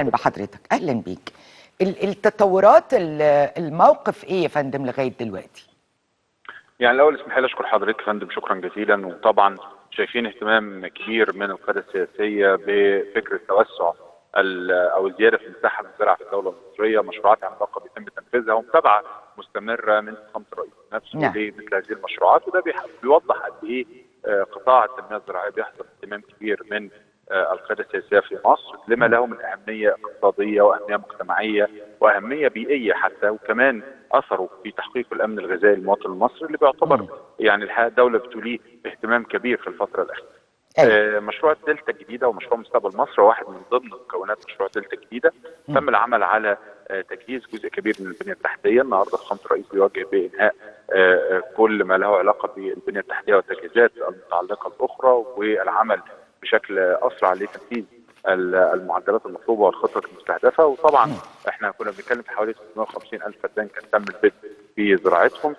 بحضرتك اهلا بيك. التطورات الموقف ايه يا فندم لغايه دلوقتي؟ يعني الاول اسمح لي اشكر حضرتك يا فندم شكرا جزيلا. وطبعا شايفين اهتمام كبير من القياده السياسيه بفكره توسع او الزياده في المساحه المزرعه في الدوله المصريه، مشروعات عملاقه بيتم تنفيذها ومتابعه مستمره من فخامه الرئيس نفسه نعم. لمثل هذه المشروعات، وده بيوضح قد ايه قطاع التنميه الزراعيه بيحصل اهتمام كبير من القياده السياسيه في مصر لما له من اهميه اقتصاديه واهميه مجتمعيه واهميه بيئيه حتى، وكمان اثره في تحقيق الامن الغذائي للمواطن المصري اللي بيعتبر يعني الحقيقه الدوله بتوليه اهتمام كبير في الفتره الاخيره. مشروع الدلتا الجديده ومشروع مستقبل مصر واحد من ضمن مكونات مشروع الدلتا الجديده. تم العمل على تجهيز جزء كبير من البنيه التحتيه. النهارده فخامه الرئيس بيوجه بانهاء كل ما له علاقه بالبنيه التحتيه والتجهيزات المتعلقه باخرى، والعمل بشكل اسرع لتنفيذ المعدلات المطلوبه والخطط المستهدفه. وطبعا احنا كنا بنتكلم في حوالي 650,000 فدان كان تم البدء في زراعتهم.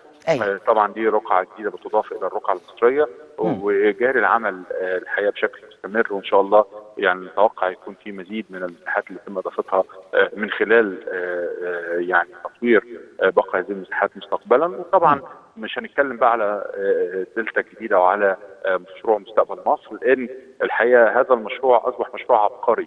طبعا دي رقعه جديده بتضاف الى الرقعه المصريه، وجاري العمل الحقيقه بشكل مستمر، وان شاء الله يعني نتوقع يكون في مزيد من المساحات اللي يتم اضافتها من خلال يعني تطوير باقي هذه المساحات مستقبلا. وطبعا مش هنتكلم بقى على دلتا جديده وعلى مشروع مستقبل مصر، لان الحقيقه هذا المشروع اصبح مشروع عبقري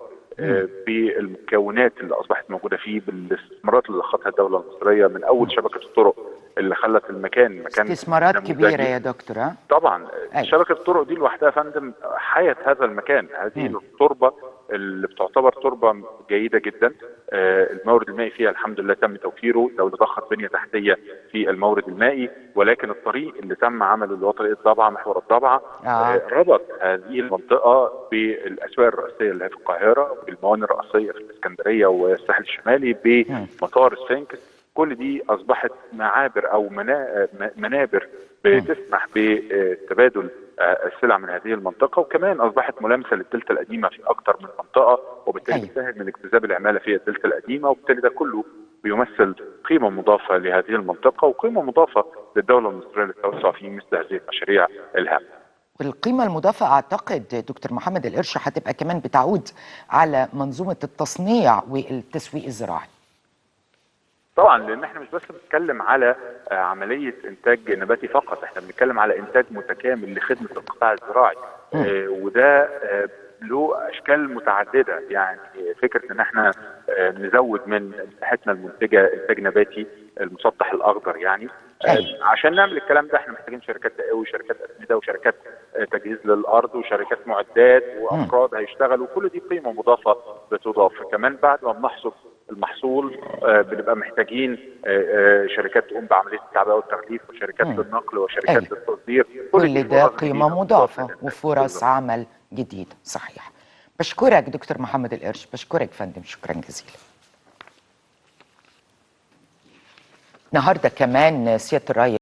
بالمكونات اللي اصبحت موجوده فيه، بالاستثمارات اللي ضختها الدوله المصريه، من اول شبكه الطرق اللي خلت المكان استثمارات كبيره يا دكتور. طبعا شبكه الطرق دي لوحدها يا فندم حياه هذا المكان. هذه التربه اللي بتعتبر تربه جيده جدا، المورد المائي فيها الحمد لله تم توفيره، الدوله ضخت بنيه تحتيه في المورد المائي، ولكن الطريق اللي تم عمله اللي هو طريق الضبعه محور الضبعه ربط هذه المنطقه بالاسواق الرئيسيه اللي هي في القاهره، بالموانئ الرئيسيه في الاسكندريه والساحل الشمالي، بمطار السفنكس. كل دي اصبحت معابر او منابر بتسمح بتبادل السلع من هذه المنطقه، وكمان اصبحت ملامسه للدلتا القديمه في اكثر من منطقه، وبالتالي بتسهل من اجتذاب العماله في الدلتا القديمه، وبالتالي ده كله بيمثل قيمه مضافه لهذه المنطقه وقيمه مضافه للدوله المصريه للتوسع في مثل هذه المشاريع الهامه. والقيمة المضافة أعتقد دكتور محمد القرش هتبقى كمان بتعود على منظومة التصنيع والتسويق الزراعي. طبعا لان احنا مش بس بنتكلم على عمليه انتاج نباتي فقط، احنا بنتكلم على انتاج متكامل لخدمه القطاع الزراعي. وده له اشكال متعدده، يعني فكره ان احنا نزود من مساحتنا المنتجه انتاج نباتي المسطح الاخضر يعني. عشان نعمل الكلام ده احنا محتاجين شركات تقاوي وشركات اسمده وشركات تجهيز للارض وشركات معدات وافراد هيشتغلوا، كل دي قيمه مضافه بتضاف. كمان بعد ما بنحصد المحصول بنبقى محتاجين شركات تقوم بعمليه التعبئه والتغليف وشركات النقل وشركات التصدير. كل ده قيمه مضافه وفرص عمل جديده. صحيح. بشكرك دكتور محمد القرش، بشكرك فندم، شكرا جزيلا. النهارده كمان سياده الرئيس